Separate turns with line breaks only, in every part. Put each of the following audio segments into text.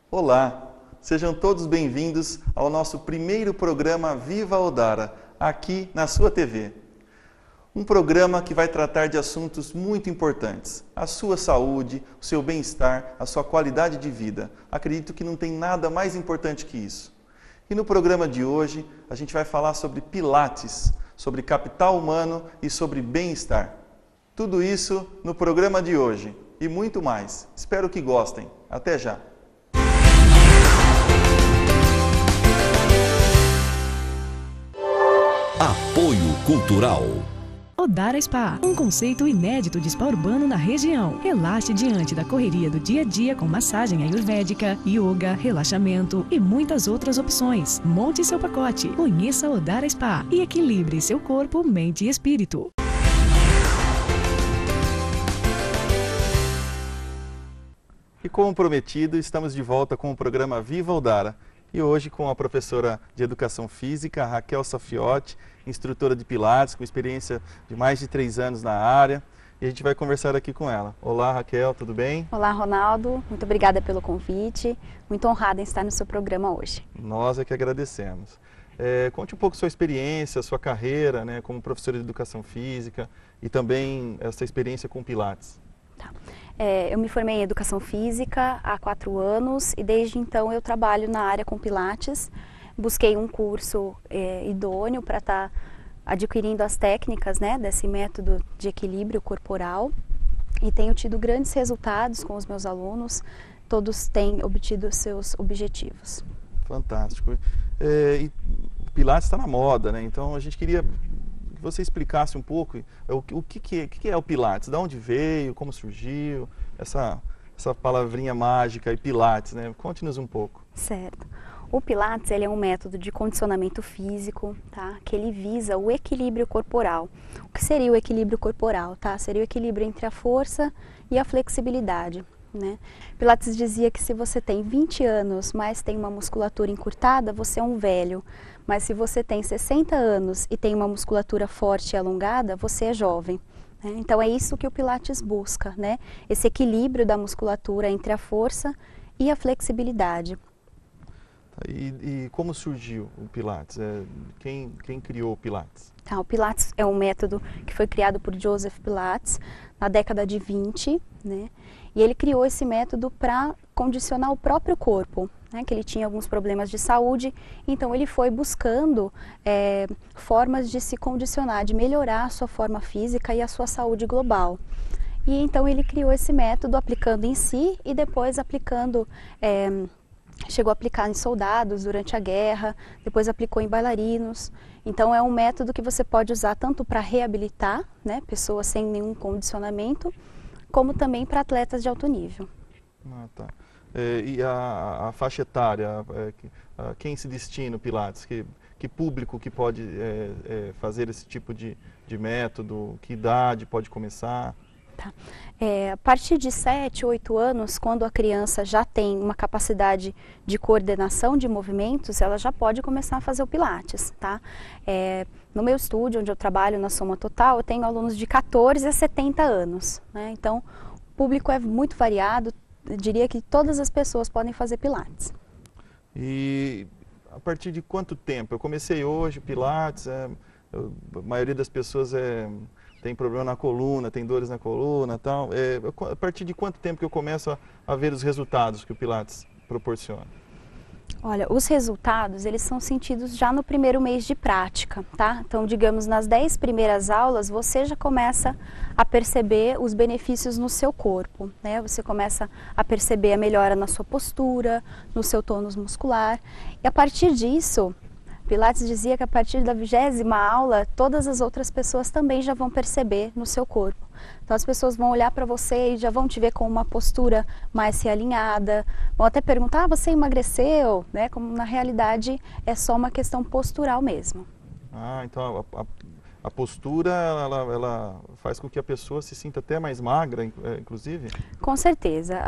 Olá, sejam todos bem-vindos ao nosso primeiro programa Viva Odara, aqui na sua TV. Um programa que vai tratar de assuntos muito importantes. A sua saúde, o seu bem-estar, a sua qualidade de vida. Acredito que não tem nada mais importante que isso. E no programa de hoje, a gente vai falar sobre Pilates, sobre capital humano e sobre bem-estar. Tudo isso no programa de hoje e muito mais. Espero que gostem. Até já!
Apoio Cultural.
Odara Spa, um conceito inédito de spa urbano na região. Relaxe diante da correria do dia a dia com massagem ayurvédica, yoga, relaxamento e muitas outras opções. Monte seu pacote, conheça Odara Spa e equilibre seu corpo, mente e espírito.
E como prometido, estamos de volta com o programa Viva Odara. E hoje com a professora de Educação Física, Raquel Safiotti, instrutora de Pilates, com experiência de mais de 3 anos na área. E a gente vai conversar aqui com ela. Olá, Raquel, tudo bem?
Olá, Ronaldo. Muito obrigada pelo convite. Muito honrada em estar no seu programa hoje.
Nós é que agradecemos. Conte um pouco sua experiência, sua carreira, né, como professora de Educação Física e também essa experiência com Pilates.
Tá. Eu me formei em Educação Física há 4 anos e desde então eu trabalho na área com Pilates. Busquei um curso idôneo para estar adquirindo as técnicas, né, desse método de equilíbrio corporal e tenho tido grandes resultados com os meus alunos, todos têm obtido seus objetivos.
Fantástico. E Pilates está na moda, né? Então a gente queria que você explicasse um pouco o que é o Pilates, de onde veio, como surgiu, essa palavrinha mágica e Pilates, né? Conte-nos um pouco.
Certo. O Pilates ele é um método de condicionamento físico, tá? Que ele visa o equilíbrio corporal. O que seria o equilíbrio corporal? Tá? Seria o equilíbrio entre a força e a flexibilidade. Né? Pilates dizia que se você tem 20 anos, mas tem uma musculatura encurtada, você é um velho. Mas se você tem 60 anos e tem uma musculatura forte e alongada, você é jovem. Né? Então é isso que o Pilates busca, né? Esse equilíbrio da musculatura entre a força e a flexibilidade.
E como surgiu o Pilates? Quem criou o Pilates?
Tá, o Pilates é um método que foi criado por Joseph Pilates na década de 20, né? E ele criou esse método para condicionar o próprio corpo, né? Que ele tinha alguns problemas de saúde, então ele foi buscando formas de se condicionar, de melhorar a sua forma física e a sua saúde global. E então ele criou esse método aplicando em si e depois aplicando... chegou a aplicar em soldados durante a guerra, depois aplicou em bailarinos. Então é um método que você pode usar tanto para reabilitar, né, pessoas sem nenhum condicionamento, como também para atletas de alto nível.
Ah, tá. E a faixa etária, quem se destina o Pilates? Que público que pode fazer esse tipo de método? Que idade pode começar?
Tá. A partir de 7, 8 anos, quando a criança já tem uma capacidade de coordenação de movimentos, ela já pode começar a fazer o Pilates, tá? No meu estúdio, onde eu trabalho na Soma Total, eu tenho alunos de 14 a 70 anos, né? Então, o público é muito variado, eu diria que todas as pessoas podem fazer Pilates.
E a partir de quanto tempo? Eu comecei hoje Pilates, a maioria das pessoas tem problema na coluna, tem dores na coluna e tal. A partir de quanto tempo que eu começo a ver os resultados que o Pilates proporciona?
Olha, os resultados, eles são sentidos já no primeiro mês de prática, tá? Então, digamos, nas 10 primeiras aulas, você já começa a perceber os benefícios no seu corpo, né? Você começa a perceber a melhora na sua postura, no seu tônus muscular. E a partir disso... Pilates dizia que a partir da 20ª aula, todas as outras pessoas também já vão perceber no seu corpo. Então as pessoas vão olhar para você e já vão te ver com uma postura mais realinhada, vão até perguntar, você emagreceu? Né? Como na realidade é só uma questão postural mesmo.
Ah, então a postura, ela faz com que a pessoa se sinta até mais magra, inclusive?
Com certeza.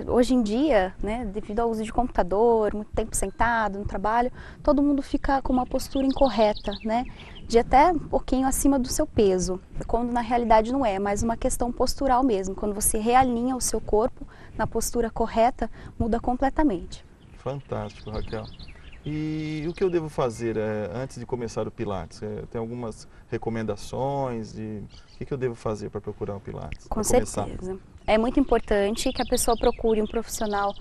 Hoje em dia, né, devido ao uso de computador, muito tempo sentado no trabalho, todo mundo fica com uma postura incorreta, né, de até um pouquinho acima do seu peso, quando na realidade não é, mas uma questão postural mesmo. Quando você realinha o seu corpo na postura correta, muda completamente.
Fantástico, Raquel. E o que eu devo fazer antes de começar o Pilates? Tem algumas recomendações de o que eu devo fazer para procurar o Pilates?
Com certeza. É muito importante que a pessoa procure um profissional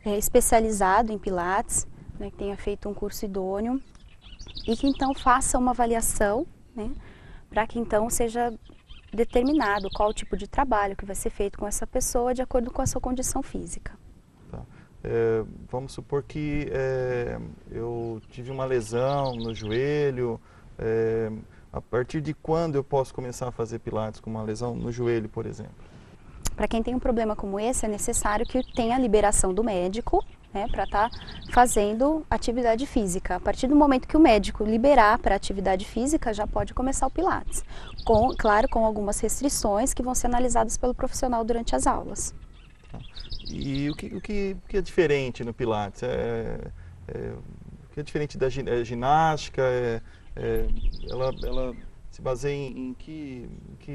especializado em Pilates, né, que tenha feito um curso idôneo e que então faça uma avaliação, né, para que então seja determinado qual o tipo de trabalho que vai ser feito com essa pessoa de acordo com a sua condição física.
Tá. Vamos supor que eu tive uma lesão no joelho. A partir de quando eu posso começar a fazer Pilates com uma lesão no joelho, por exemplo?
Para quem tem um problema como esse, é necessário que tenha a liberação do médico, né, para estar fazendo atividade física. A partir do momento que o médico liberar para atividade física, já pode começar o Pilates. Claro, com algumas restrições que vão ser analisadas pelo profissional durante as aulas.
E o que é diferente no Pilates? O que é diferente da ginástica? Ela se baseia em que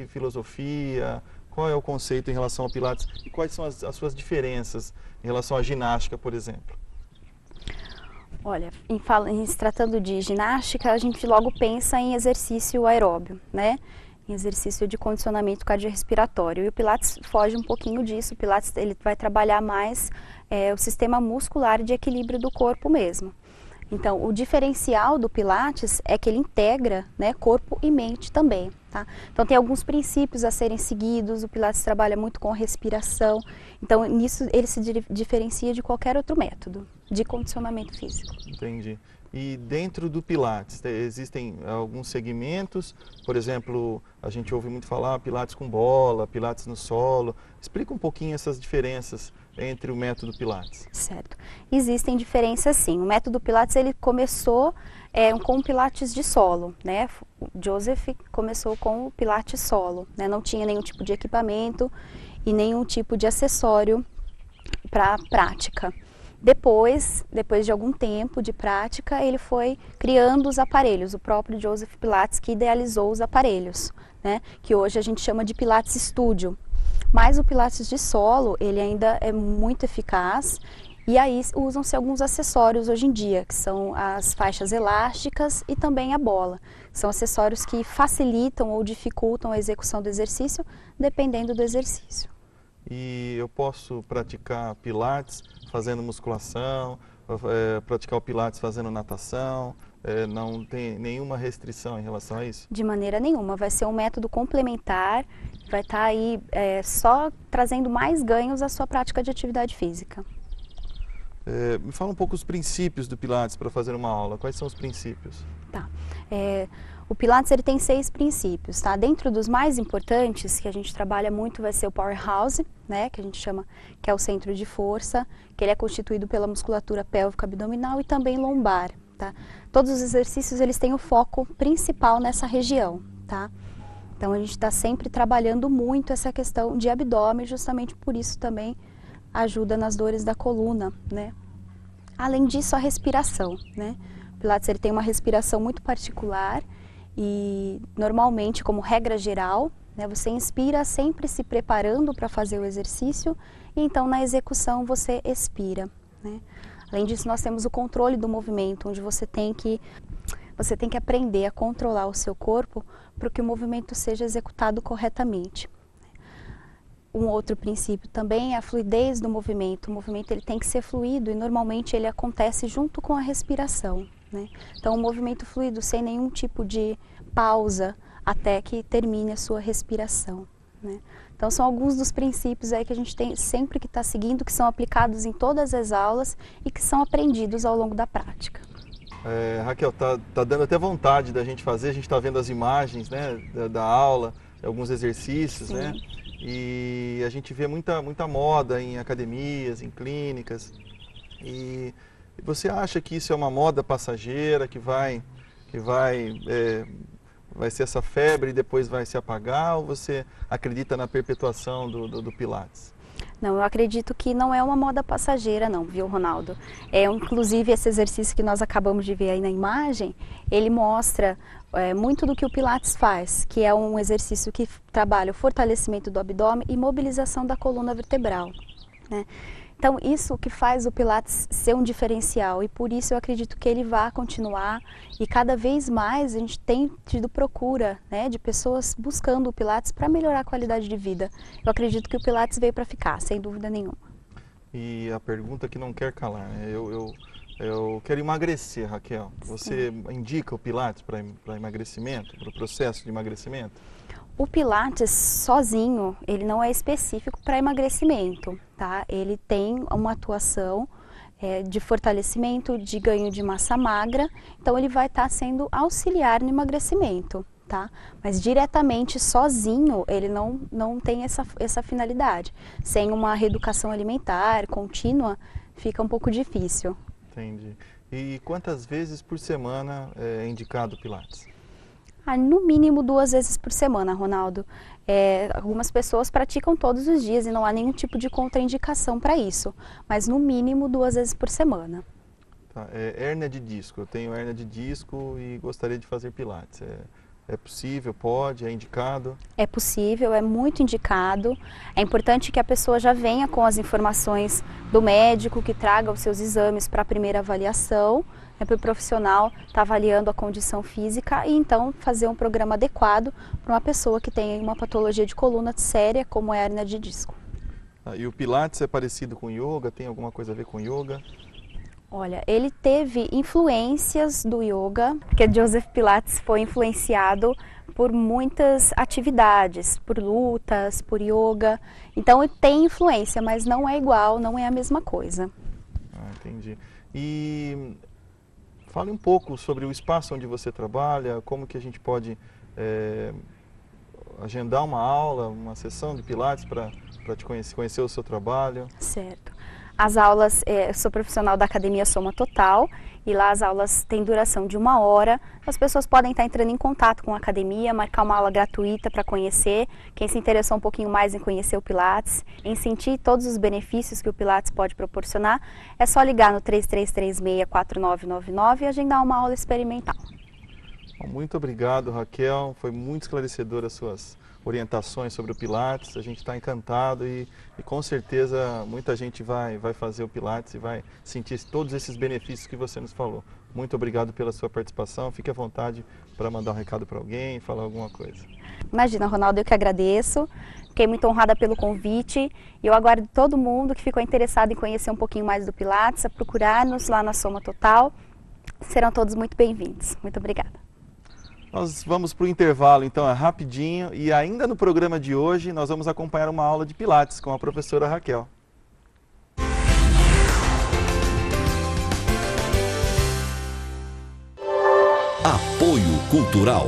filosofia? Qual é o conceito em relação ao Pilates? E quais são as suas diferenças em relação à ginástica, por exemplo?
Olha, em se tratando de ginástica, a gente logo pensa em exercício aeróbio, né? Em exercício de condicionamento cardiorrespiratório. E o Pilates foge um pouquinho disso. O Pilates ele vai trabalhar mais o sistema muscular de equilíbrio do corpo mesmo. Então, o diferencial do Pilates é que ele integra, né, corpo e mente também, tá? Então, tem alguns princípios a serem seguidos, o Pilates trabalha muito com respiração, então, nisso ele se diferencia de qualquer outro método de condicionamento físico.
Entendi. E dentro do Pilates, existem alguns segmentos, por exemplo, a gente ouve muito falar Pilates com bola, Pilates no solo. Explica um pouquinho essas diferenças entre o método Pilates.
Certo. Existem diferenças sim. O método Pilates ele começou com o Pilates de solo, né? O Joseph começou com o Pilates solo, né? Não tinha nenhum tipo de equipamento e nenhum tipo de acessório para prática. Depois de algum tempo de prática, ele foi criando os aparelhos, o próprio Joseph Pilates que idealizou os aparelhos, né? Que hoje a gente chama de Pilates Studio. Mas o Pilates de solo, ele ainda é muito eficaz e aí usam-se alguns acessórios hoje em dia, que são as faixas elásticas e também a bola. São acessórios que facilitam ou dificultam a execução do exercício, dependendo do exercício.
E eu posso praticar Pilates fazendo musculação, praticar o Pilates fazendo natação, não tem nenhuma restrição em relação a isso?
De maneira nenhuma, vai ser um método complementar, vai estar aí só trazendo mais ganhos à sua prática de atividade física.
Me fala um pouco os princípios do Pilates para fazer uma aula, quais são os princípios?
Tá. O Pilates ele tem 6 princípios, tá? Dentro dos mais importantes, que a gente trabalha muito, vai ser o Powerhouse, né? Que a gente chama, que é o centro de força, que ele é constituído pela musculatura pélvica abdominal e também lombar, tá? Todos os exercícios, eles têm o foco principal nessa região, tá? Então, a gente está sempre trabalhando muito essa questão de abdômen, justamente por isso também ajuda nas dores da coluna, né? Além disso, a respiração, né? O Pilates ele tem uma respiração muito particular e normalmente, como regra geral, né, você inspira sempre se preparando para fazer o exercício e então na execução você expira, né? Além disso, nós temos o controle do movimento, onde você tem que aprender a controlar o seu corpo para que o movimento seja executado corretamente. Um outro princípio também é a fluidez do movimento. O movimento ele tem que ser fluido e normalmente ele acontece junto com a respiração, né? Então, um movimento fluido sem nenhum tipo de pausa até que termine a sua respiração, né? Então, são alguns dos princípios aí que a gente tem sempre que estar seguindo, que são aplicados em todas as aulas e que são aprendidos ao longo da prática.
Raquel, tá dando até vontade da gente fazer, a gente está vendo as imagens, né, da aula, alguns exercícios,
Sim.
né? E a gente vê muita moda em academias, em clínicas. E você acha que isso é uma moda passageira, que vai ser essa febre e depois vai se apagar? Ou você acredita na perpetuação do Pilates?
Não, eu acredito que não é uma moda passageira não, viu, Ronaldo? Inclusive, esse exercício que nós acabamos de ver aí na imagem, ele mostra muito do que o Pilates faz, que é um exercício que trabalha o fortalecimento do abdômen e mobilização da coluna vertebral, né? Então, isso que faz o Pilates ser um diferencial e por isso eu acredito que ele vai continuar e cada vez mais a gente tem tido procura, né, de pessoas buscando o Pilates para melhorar a qualidade de vida. Eu acredito que o Pilates veio para ficar, sem dúvida nenhuma.
E a pergunta que não quer calar, né? Eu quero emagrecer, Raquel. Você indica o Pilates para emagrecimento, para o processo de emagrecimento?
O Pilates sozinho, ele não é específico para emagrecimento, tá? Ele tem uma atuação de fortalecimento, de ganho de massa magra, então ele vai estar sendo auxiliar no emagrecimento, tá? Mas diretamente sozinho, ele não tem essa finalidade. Sem uma reeducação alimentar contínua, fica um pouco difícil.
Entendi. E quantas vezes por semana é indicado o Pilates?
No mínimo 2 vezes por semana, Ronaldo. Algumas pessoas praticam todos os dias e não há nenhum tipo de contraindicação para isso, mas no mínimo 2 vezes por semana.
Tá. Hérnia de disco. Eu tenho hérnia de disco e gostaria de fazer Pilates. É possível, pode, é indicado? É
possível, é muito indicado. É importante que a pessoa já venha com as informações do médico, que traga os seus exames para a primeira avaliação, para o profissional estar avaliando a condição física e então fazer um programa adequado para uma pessoa que tem uma patologia de coluna séria, como é a hérnia de disco.
E o Pilates é parecido com yoga? Tem alguma coisa a ver com yoga?
Olha, ele teve influências do yoga, porque Joseph Pilates foi influenciado por muitas atividades, por lutas, por yoga. Então tem influência, mas não é igual, não é a mesma coisa.
Entendi. E fale um pouco sobre o espaço onde você trabalha, como que a gente pode agendar uma aula, uma sessão de Pilates para te conhecer o seu trabalho.
Certo. As aulas, eu sou profissional da Academia Soma Total e lá as aulas têm duração de 1 hora. As pessoas podem estar entrando em contato com a academia, marcar uma aula gratuita para conhecer. Quem se interessou um pouquinho mais em conhecer o Pilates, em sentir todos os benefícios que o Pilates pode proporcionar, é só ligar no 3336-4999 e agendar uma aula experimental.
Muito obrigado, Raquel. Foi muito esclarecedora as suas orientações sobre o Pilates. A gente está encantado e com certeza muita gente vai fazer o Pilates e vai sentir todos esses benefícios que você nos falou. Muito obrigado pela sua participação. Fique à vontade para mandar um recado para alguém, falar alguma coisa.
Imagina, Ronaldo, eu que agradeço. Fiquei muito honrada pelo convite e eu aguardo todo mundo que ficou interessado em conhecer um pouquinho mais do Pilates a procurar-nos lá na Soma Total. Serão todos muito bem-vindos. Muito obrigada.
Nós vamos para o intervalo, então, rapidinho. E ainda no programa de hoje, nós vamos acompanhar uma aula de Pilates com a professora Raquel.
Apoio Cultural.